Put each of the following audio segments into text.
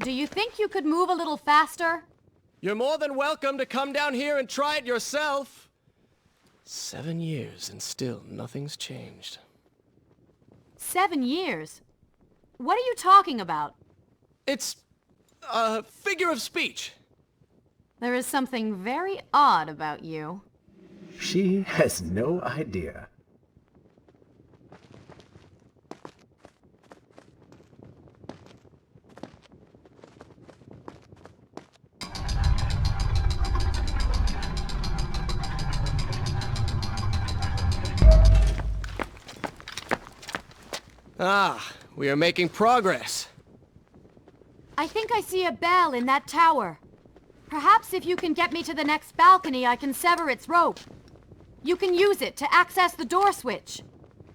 Do you think you could move a little faster? You're more than welcome to come down here and try it yourself. 7 years and still nothing's changed. 7 years? What are you talking about? It's a figure of speech. There is something very odd about you. She has no idea. Ah, we are making progress. I think I see a bell in that tower. Perhaps if you can get me to the next balcony, I can sever its rope. You can use it to access the door switch.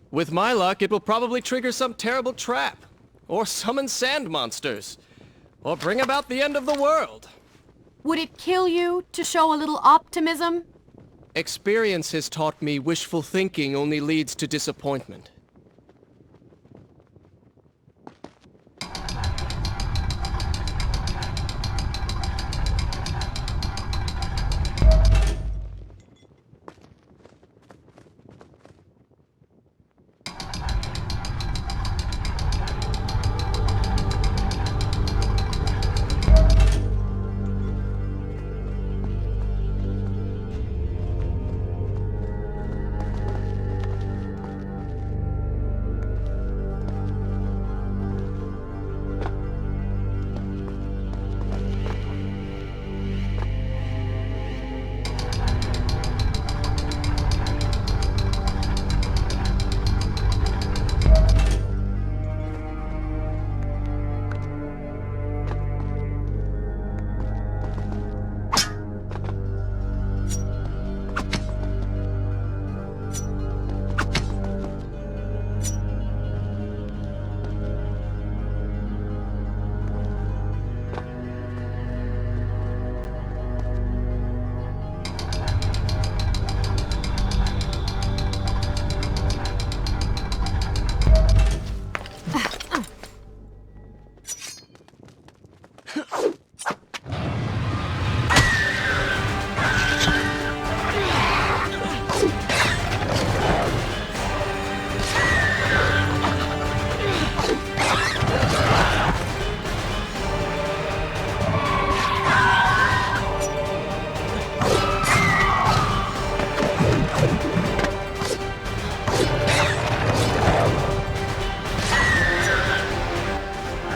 With my luck, it will probably trigger some terrible trap. Or summon sand monsters. Or bring about the end of the world. Would it kill you to show a little optimism? Experience has taught me wishful thinking only leads to disappointment.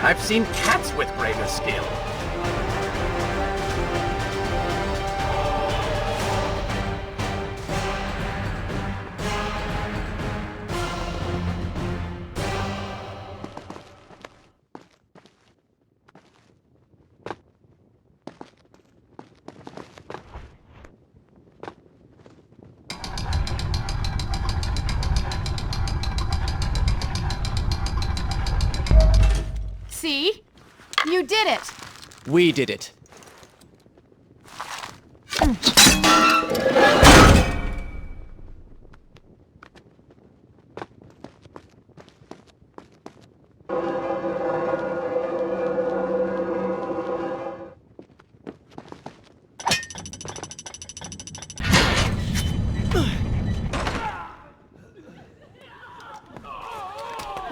I've seen cats with greater skill. See? You did it! We did it.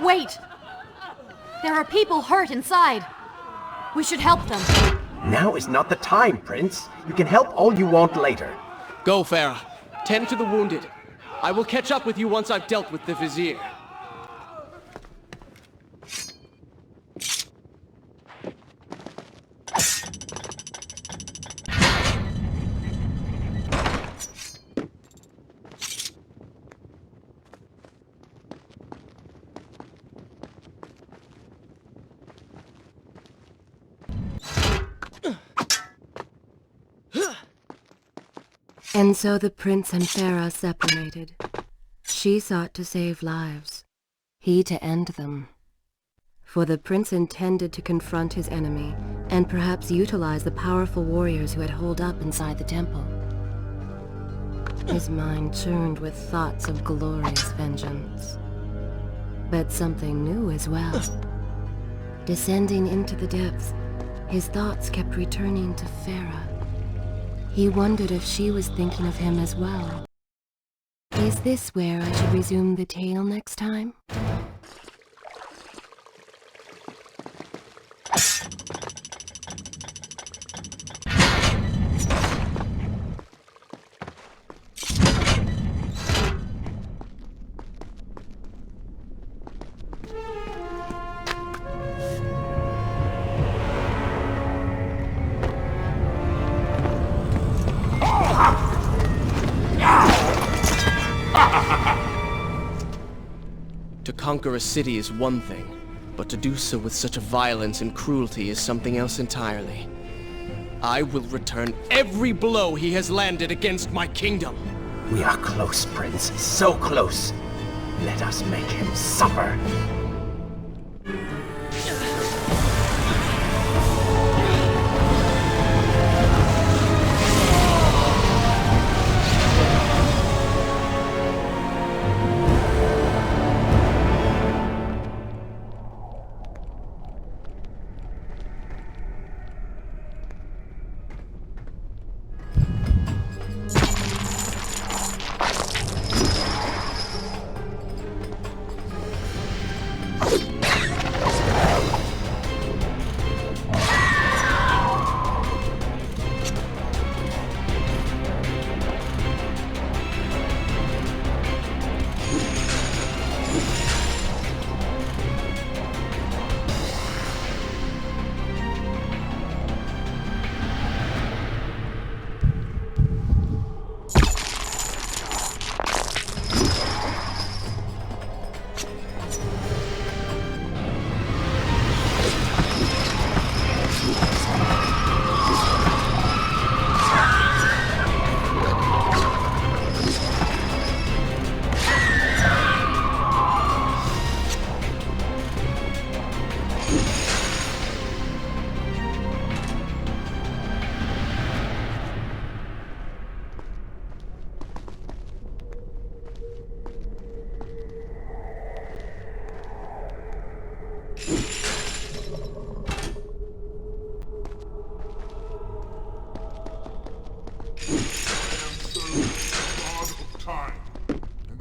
Wait! There are people hurt inside. We should help them. Now is not the time, Prince. You can help all you want later. Go, Farah. Tend to the wounded. I will catch up with you once I've dealt with the Vizier. And so the prince and Farah separated. She sought to save lives, he to end them. For the prince intended to confront his enemy, and perhaps utilize the powerful warriors who had holed up inside the temple. His mind churned with thoughts of glorious vengeance. But something new as well. Descending into the depths, His thoughts kept returning to Farah. He wondered if she was thinking of him as well. Is this where I should resume the tale next time? To conquer a city is one thing, but to do so with such a violence and cruelty is something else entirely. I will return every blow he has landed against my kingdom. We are close, Prince. So close. Let us make him suffer.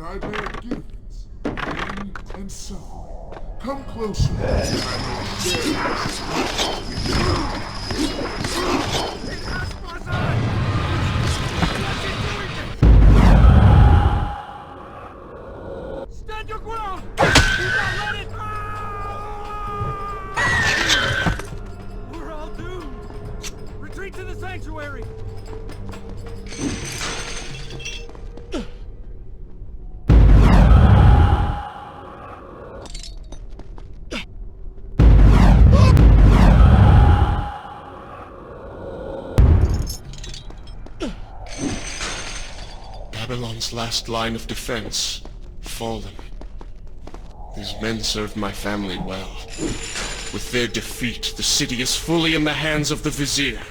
I bear gifts, pain and suffering. Come closer, and I will share Stand your ground! Do not let it! We're all doomed! Retreat to the sanctuary! Babylon's last line of defense, fallen. These men served my family well. With their defeat, the city is fully in the hands of the Vizier.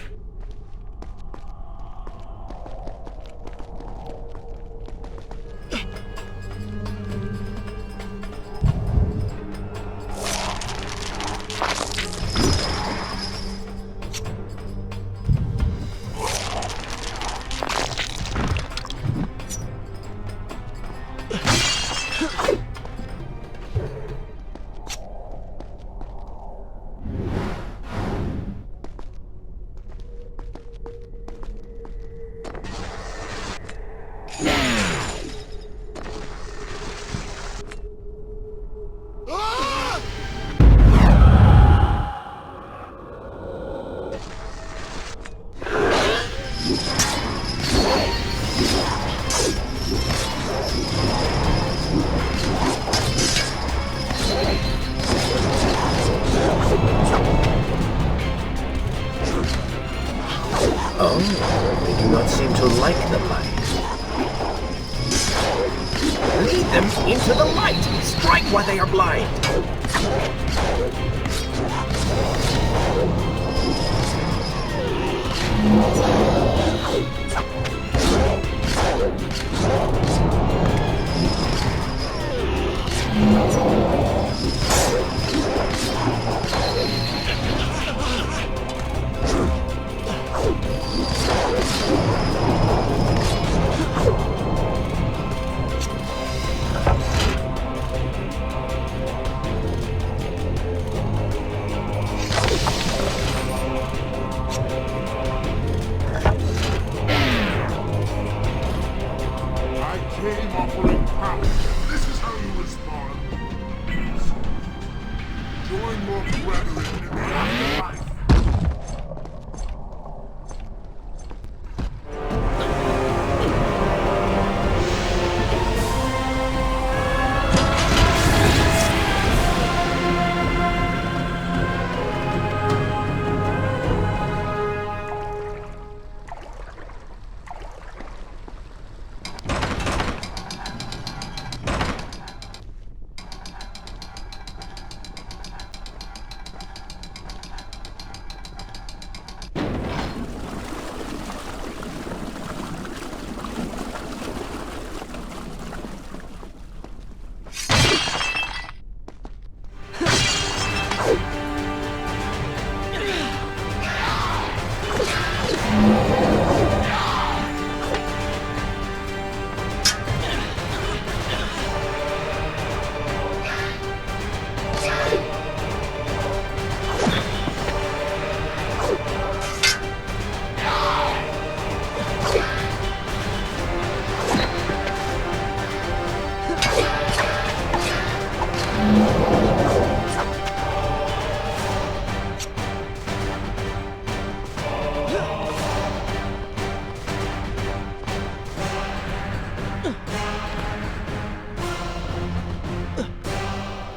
Oh, they do not seem to like the light. Lead them into the light! Strike while they are blind!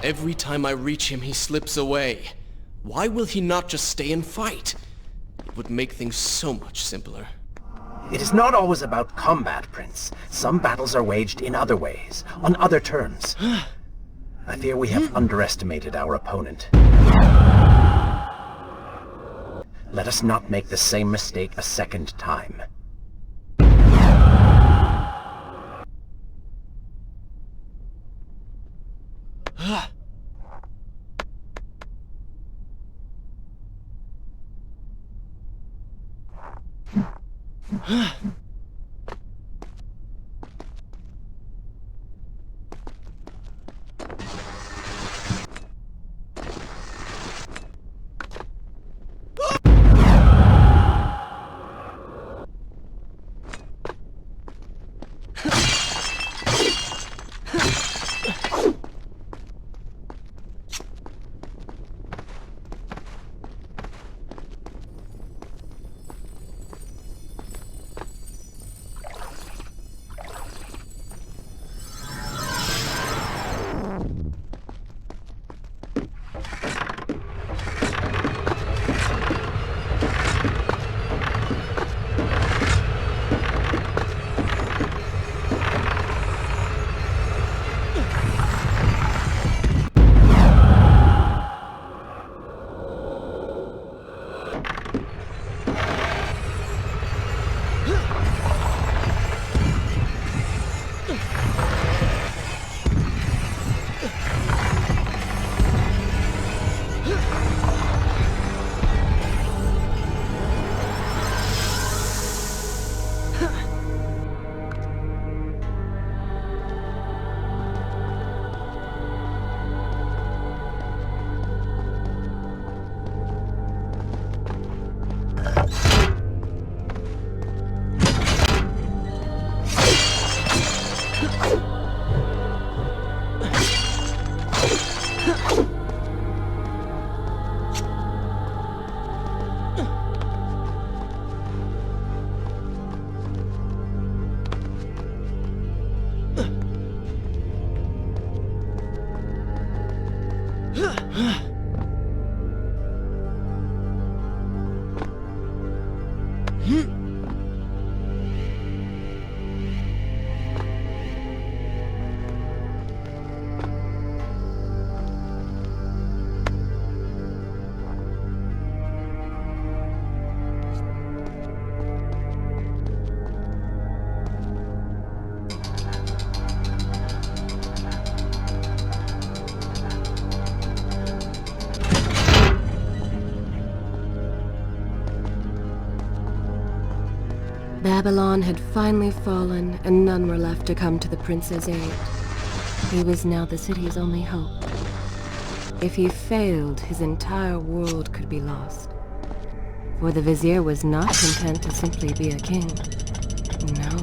Every time I reach him, he slips away. Why will he not just stay and fight? It would make things so much simpler. It is not always about combat, Prince. Some battles are waged in other ways, on other terms. I fear we have underestimated our opponent. Let us not make the same mistake a second time. Babylon had finally fallen, and none were left to come to the prince's aid. He was now the city's only hope. If he failed, his entire world could be lost. For the vizier was not content to simply be a king. No.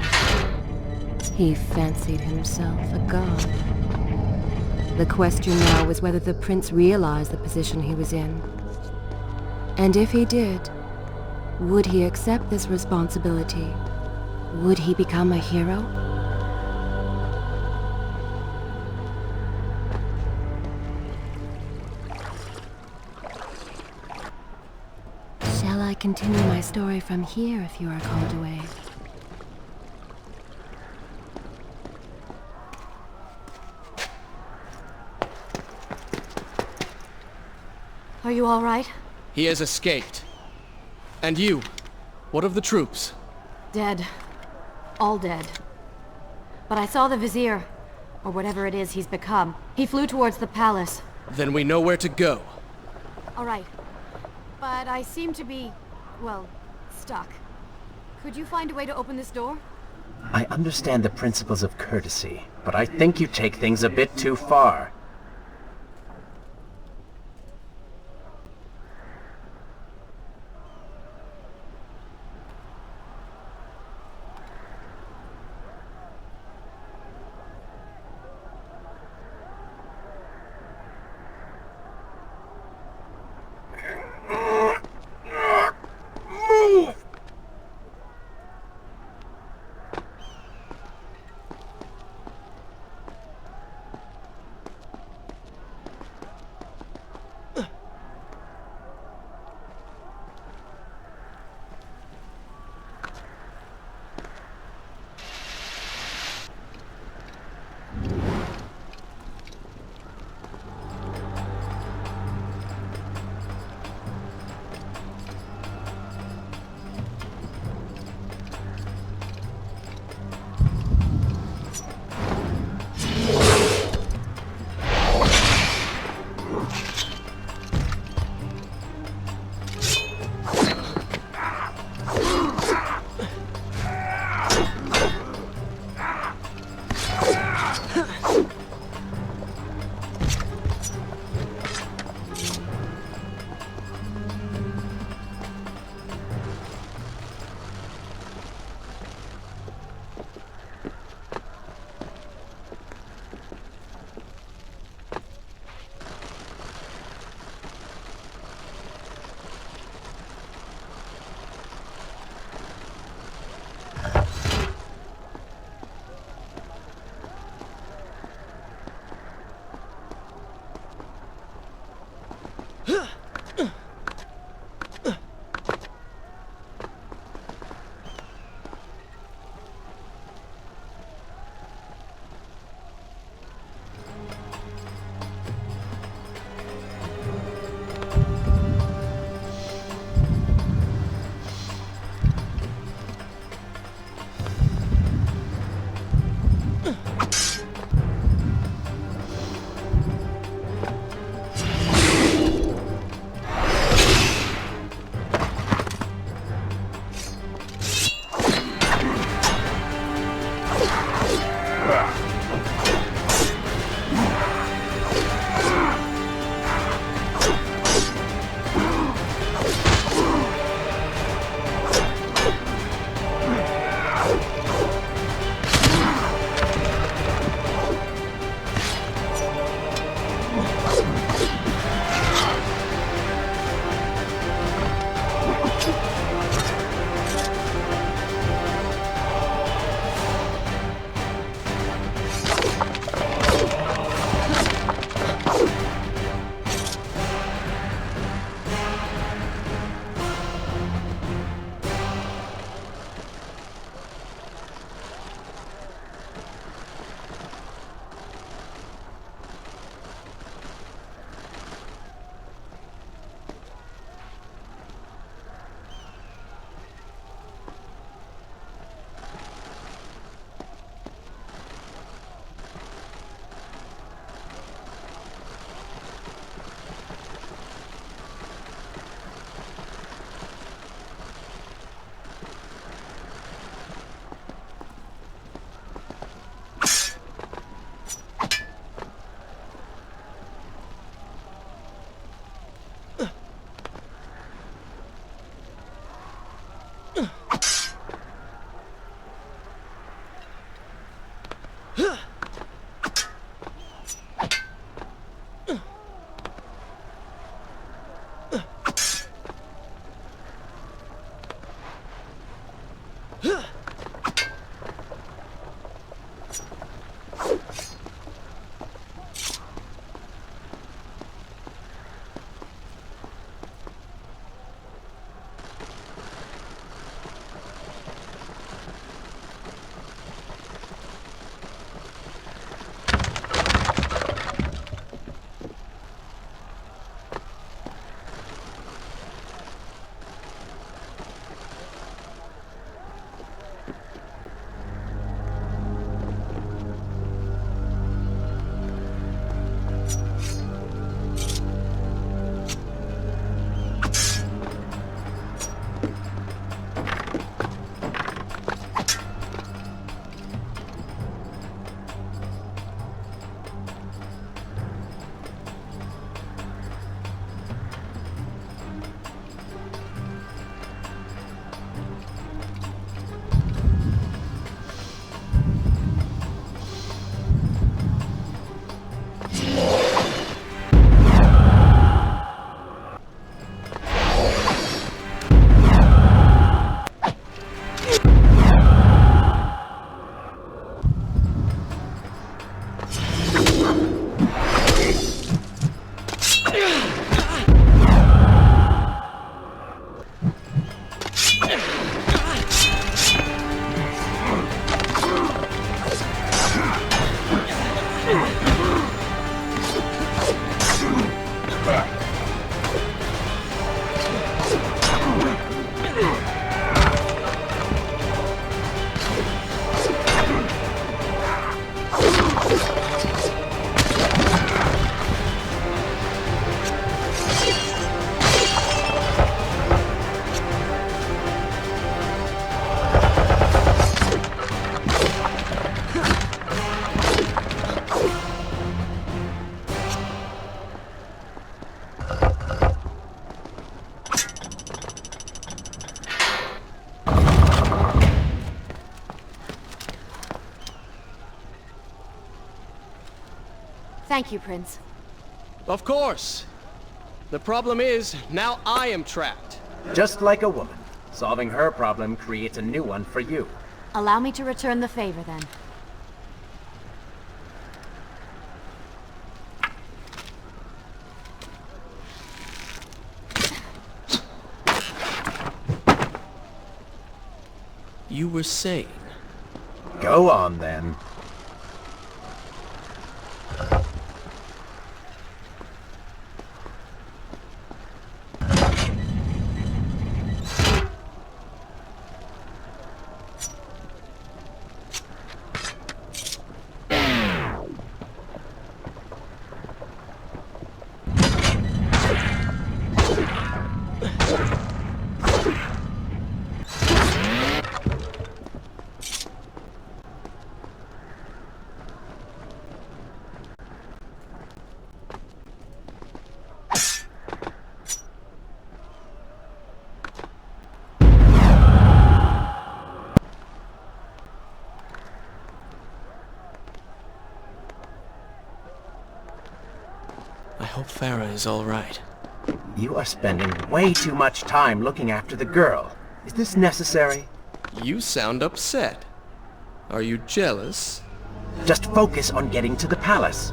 He fancied himself a god. The question now was whether the prince realized the position he was in. And if he did, would he accept this responsibility? Would he become a hero? Shall I continue my story from here if you are called away? Are you all right? He has escaped. And you? What of the troops? Dead. All dead. But I saw the Vizier, or whatever it is he's become. He flew towards the palace. Then we know where to go. All right. But I seem to be, well, stuck. Could you find a way to open this door? I understand the principles of courtesy, but I think you take things a bit too far. Thank you, Prince. Of course. The problem is, now I am trapped. Just like a woman. Solving her problem creates a new one for you. Allow me to return the favor, then. You were saying? Go on, then. I hope Farah is all right. You are spending way too much time looking after the girl. Is this necessary? You sound upset. Are you jealous? Just focus on getting to the palace.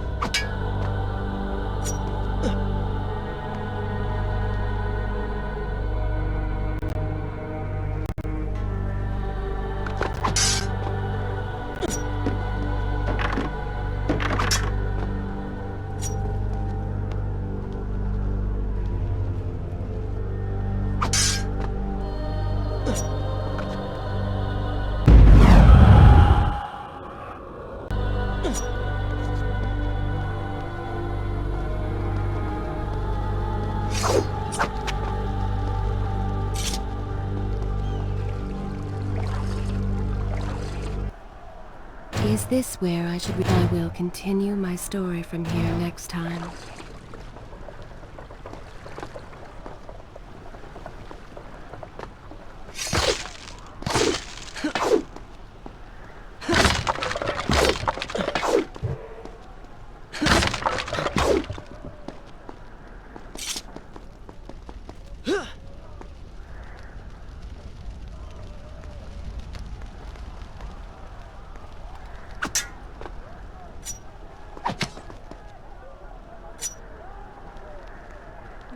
Is this where I should... I will continue my story from here next time.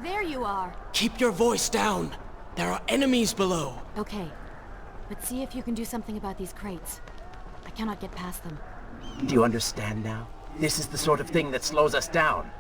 There you are. Keep your voice down. There are enemies below. Okay. But see if you can do something about these crates. I cannot get past them. Do you understand now? This is the sort of thing that slows us down.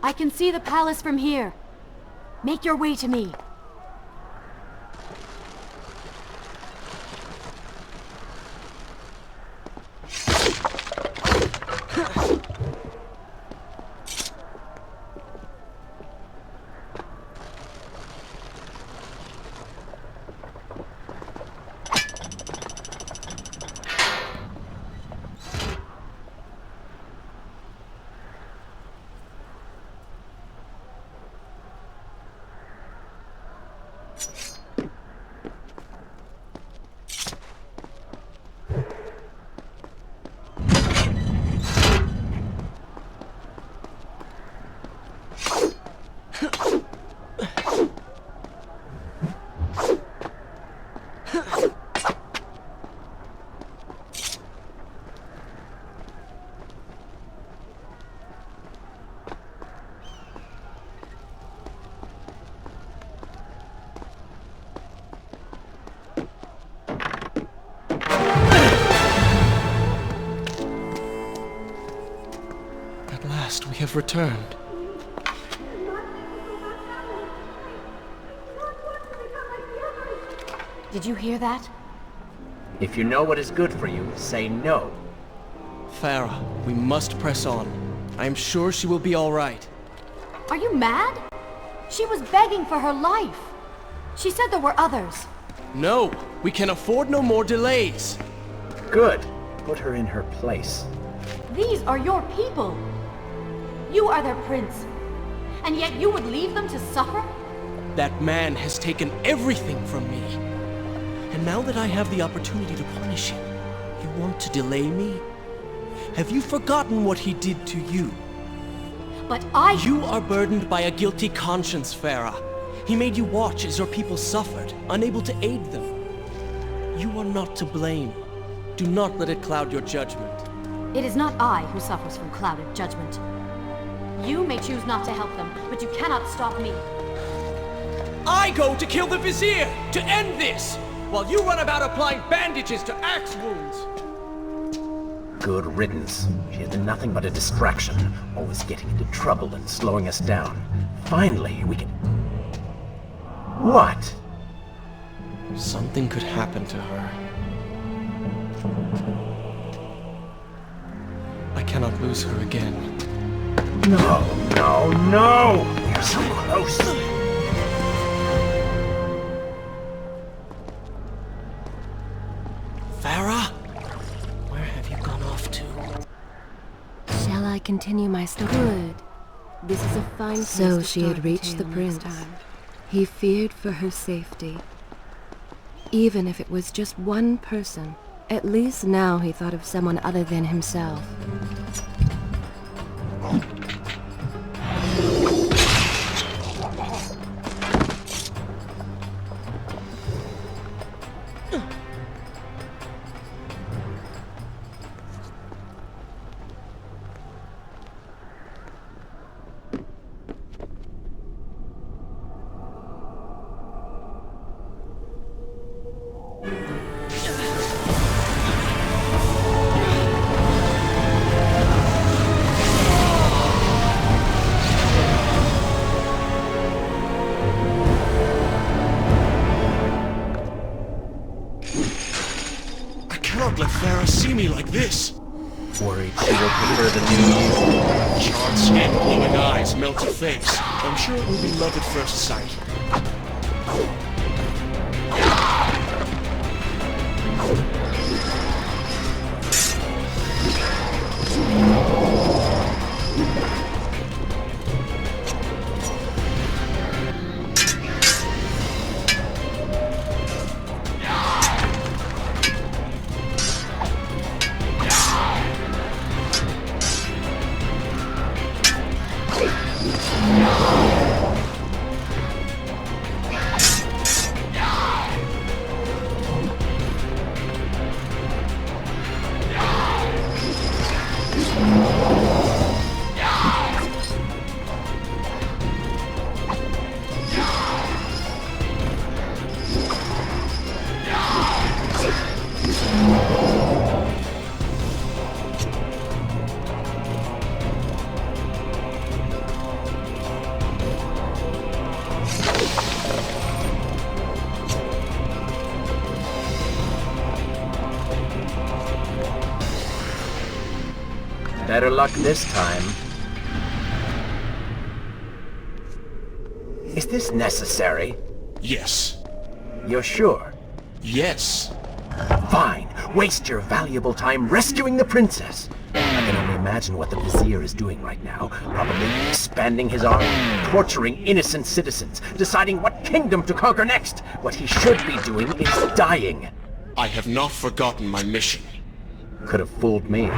I can see the palace from here. Make your way to me. We have returned. Did you hear that? If you know what is good for you, say no. Farah, we must press on. I am sure she will be all right. Are you mad? She was begging for her life. She said there were others. No, we can afford no more delays. Good. Put her in her place. These are your people. You are their prince. And yet you would leave them to suffer? That man has taken everything from me. And now that I have the opportunity to punish him, you want to delay me? Have you forgotten what he did to you? But You are burdened by a guilty conscience, Farah. He made you watch as your people suffered, unable to aid them. You are not to blame. Do not let it cloud your judgment. It is not I who suffers from clouded judgment. You may choose not to help them, but you cannot stop me. I go to kill the Vizier, to end this, while you run about applying bandages to axe wounds. Good riddance. She has been nothing but a distraction, always getting into trouble and slowing us down. Finally, we can... What? Something could happen to her. I cannot lose her again. No, no, no! We're so close! Farah? Where have you gone off to? Shall I continue my story? Good. This is a fine place So to she start had the reached the tale prince. next time. He feared for her safety. Even if it was just one person, at least now he thought of someone other than himself. Let Farah see me like this. Worried she will prefer the new you. Charred skin, glowing eyes, melted face. I'm sure it will be love at first sight. Better luck this time. Is this necessary? Yes. You're sure? Yes. Fine. Waste your valuable time rescuing the princess. I can only imagine what the Vizier is doing right now. Probably expanding his army, torturing innocent citizens, deciding what kingdom to conquer next. What he should be doing is dying. I have not forgotten my mission. Could have fooled me.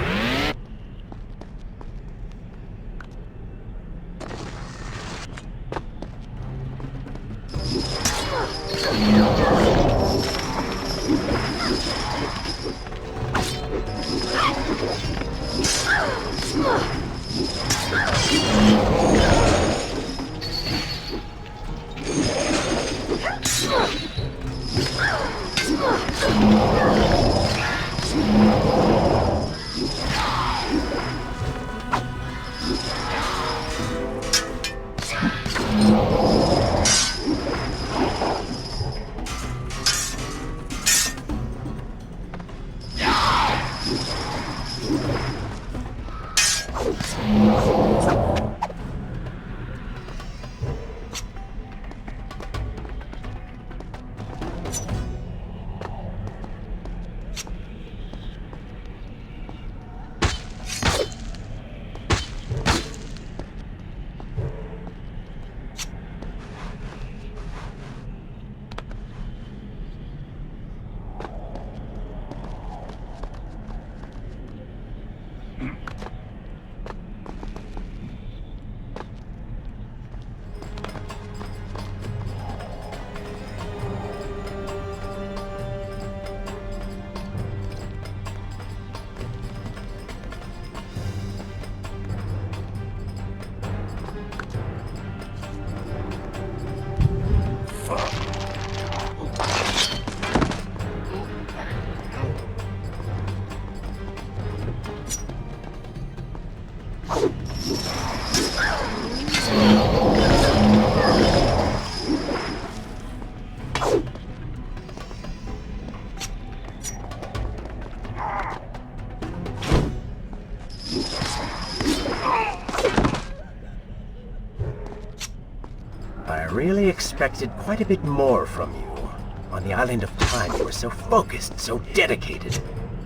I really expected quite a bit more from you. On the Island of Time, you were so focused, so dedicated.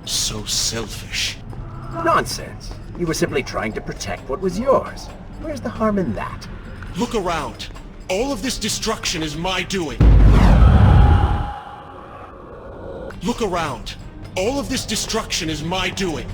So selfish. Nonsense. You were simply trying to protect what was yours. Where's the harm in that? Look around. All of this destruction is my doing. Look around. All of this destruction is my doing.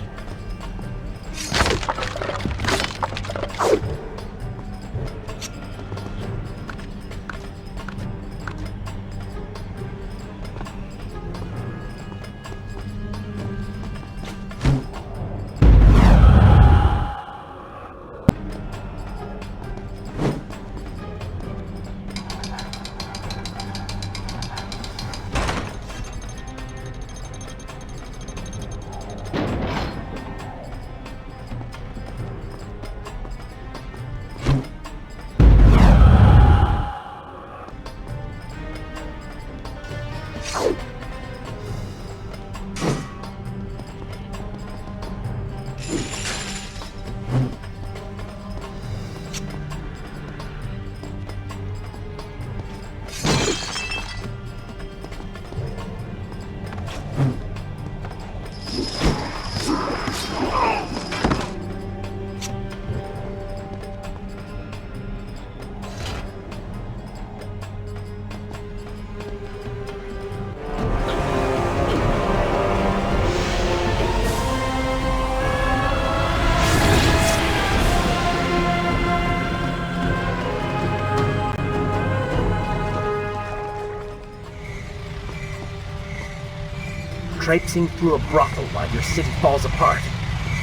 Traipsing through a brothel while your city falls apart.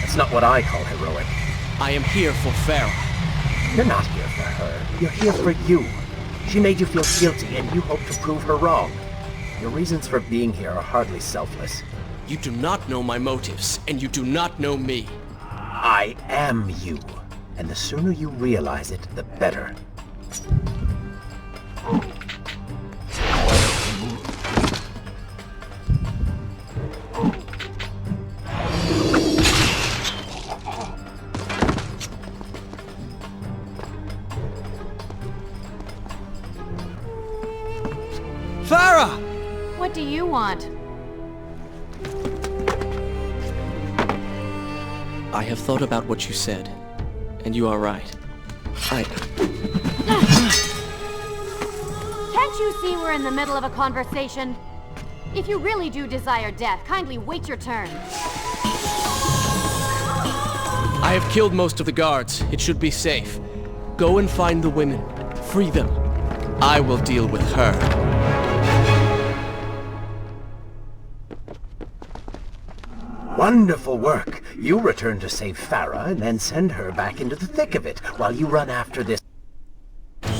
That's not what I call heroic. I am here for Farah. You're not here for her. You're here for you. She made you feel guilty, and you hope to prove her wrong. Your reasons for being here are hardly selfless. You do not know my motives, and you do not know me. I am you. And the sooner you realize it, the better. you want? I have thought about what you said, and you are right. Can't you see we're in the middle of a conversation? If you really do desire death, kindly wait your turn. I have killed most of the guards. It should be safe. Go and find the women. Free them. I will deal with her. Wonderful work. You return to save Farah and then send her back into the thick of it while you run after this.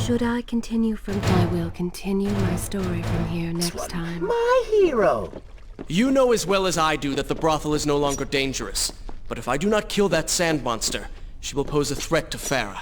Should I continue from... I will continue my story from here next time. My hero! You know as well as I do that the brothel is no longer dangerous. But if I do not kill that sand monster, she will pose a threat to Farah.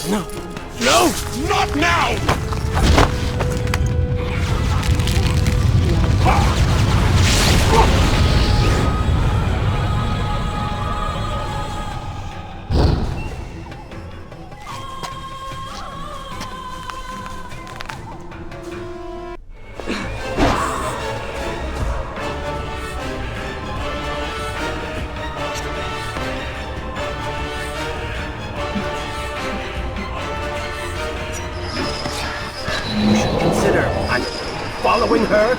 No! Not now! Consider I'm following her.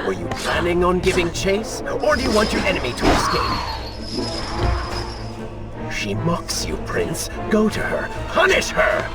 Were you planning on giving chase, or do you want your enemy to escape? She mocks you, Prince. Go to her. Punish her!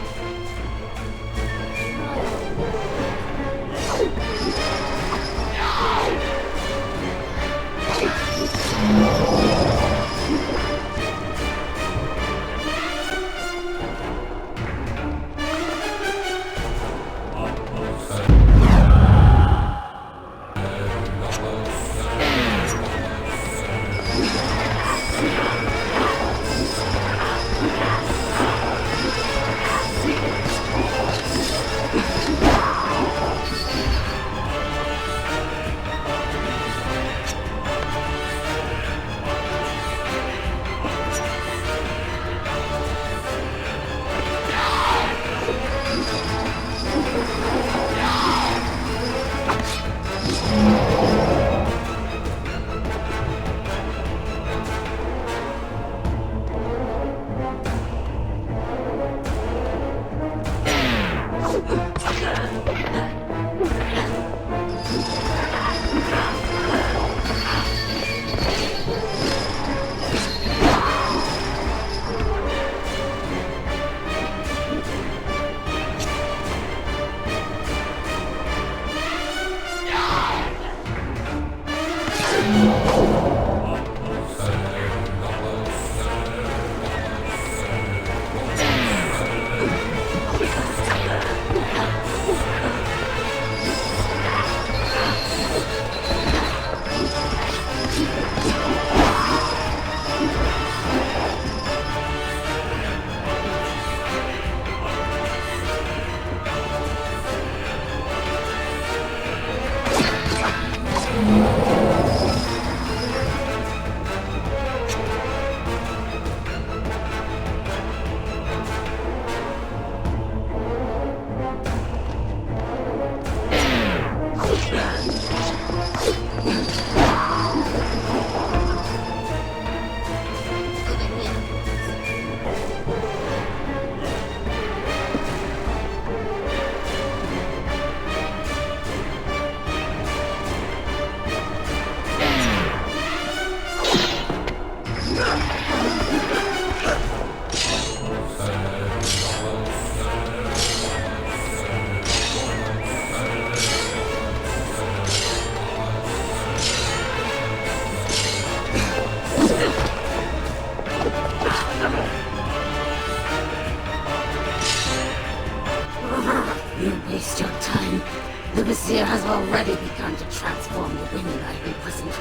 already begun to transform the women I imprisoned.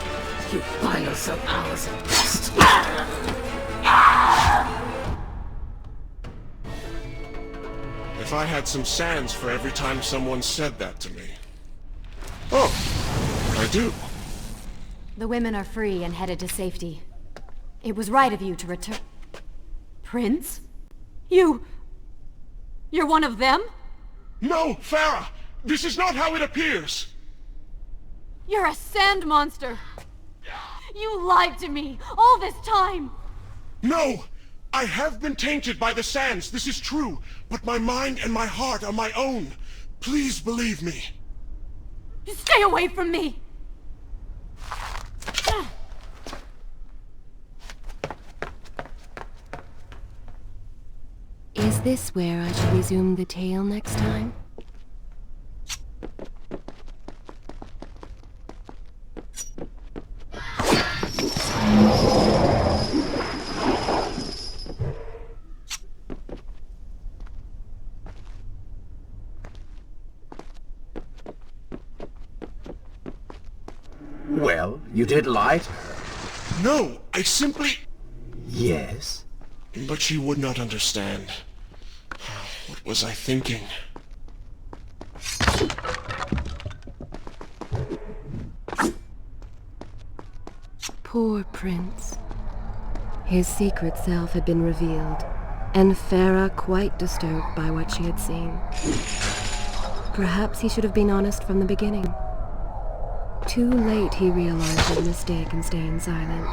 You biosel powers at best. If I had some sands for every time someone said that to me. Oh, I do. The women are free and headed to safety. It was right of you to return... Prince? You're one of them? No, Farah! This is not how it appears! You're a sand monster! You lied to me all this time! No! I have been tainted by the sands, this is true. But my mind and my heart are my own. Please believe me. Stay away from me! Is this where I should resume the tale next time? Well, you did lie to her. No, I simply... Yes? But she would not understand. What was I thinking? Poor Prince. His secret self had been revealed, and Farah quite disturbed by what she had seen. Perhaps he should have been honest from the beginning. Too late he realized his mistake in staying silent.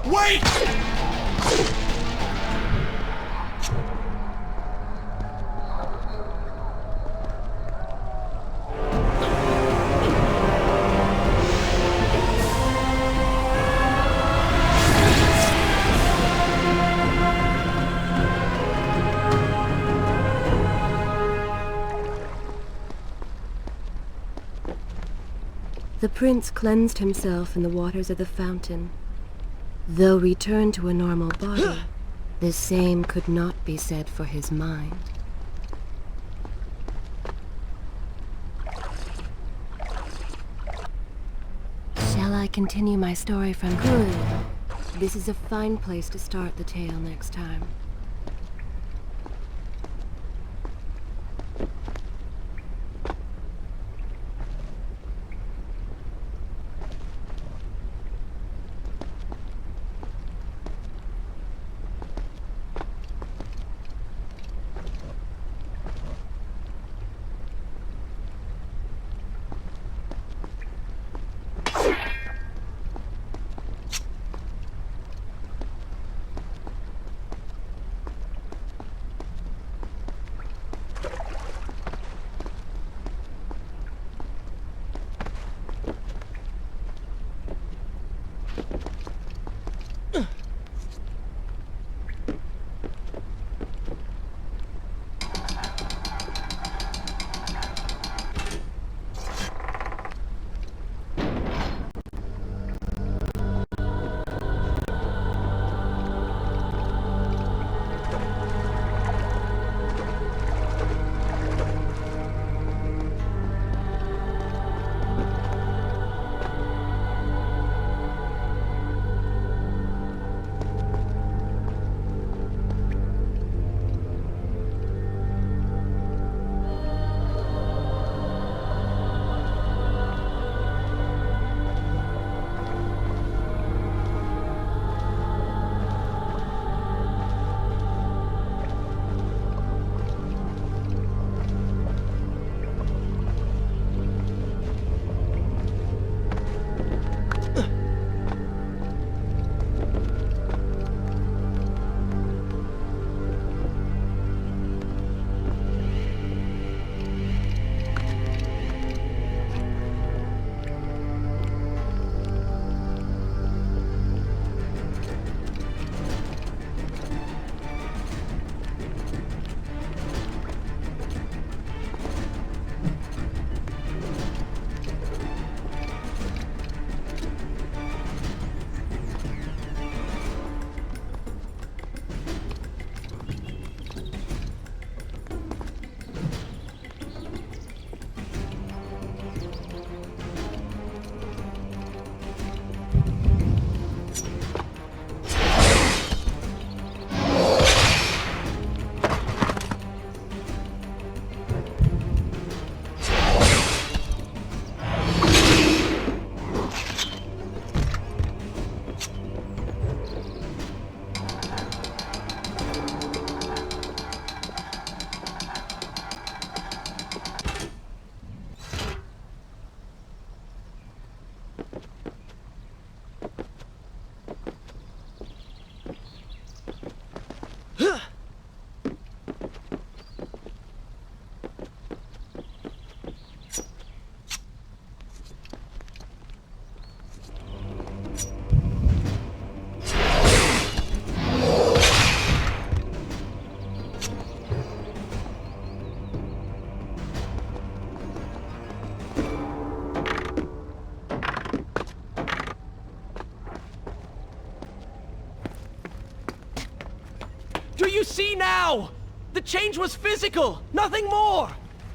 Wait! The prince cleansed himself in the waters of the fountain. Though returned to a normal body, the same could not be said for his mind. Shall I continue my story from good? This is a fine place to start the tale next time. Do you see now? The change was physical, nothing more!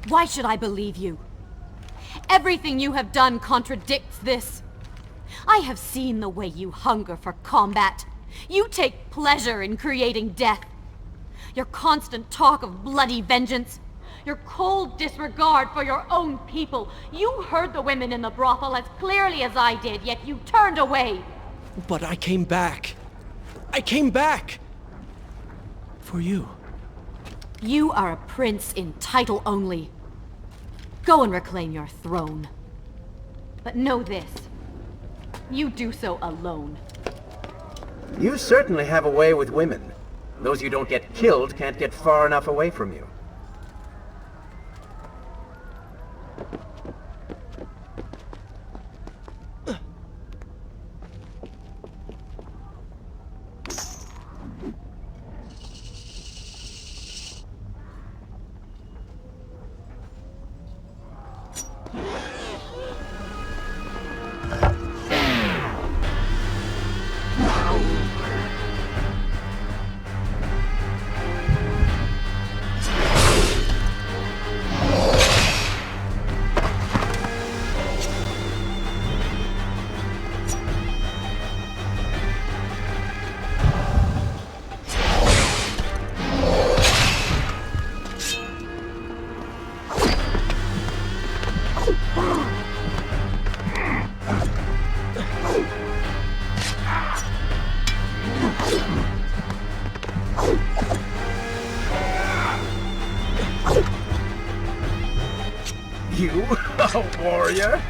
Why should I believe you? Everything you have done contradicts this. I have seen the way you hunger for combat. You take pleasure in creating death. Your constant talk of bloody vengeance. Your cold disregard for your own people. You heard the women in the brothel as clearly as I did, yet you turned away. But I came back. I came back! For you. You are a prince in title only. Go and reclaim your throne. But know this. You do so alone. You certainly have a way with women. Those you don't get killed can't get far enough away from you. now, warrior.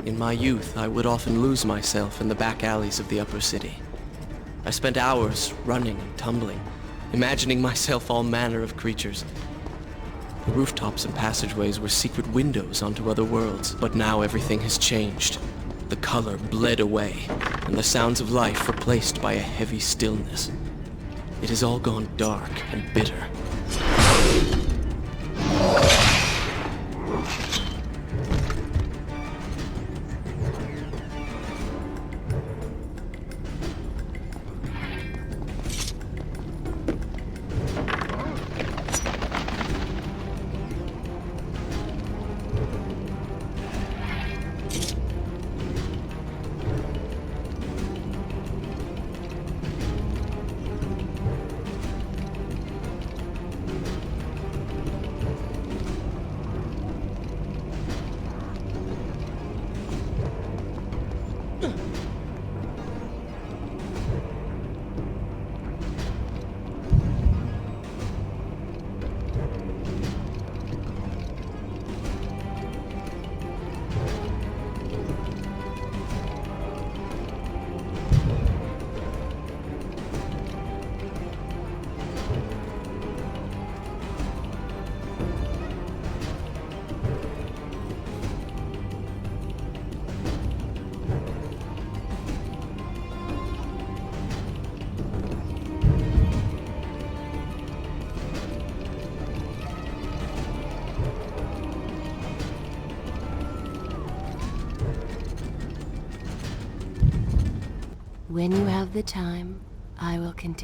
In my youth, I would often lose myself in the back alleys of the upper city. I spent hours running and tumbling, imagining myself all manner of creatures. The rooftops and passageways were secret windows onto other worlds, but now everything has changed. The color bled away, and the sounds of life replaced by a heavy stillness. It has all gone dark and bitter. When you have the time, I will continue.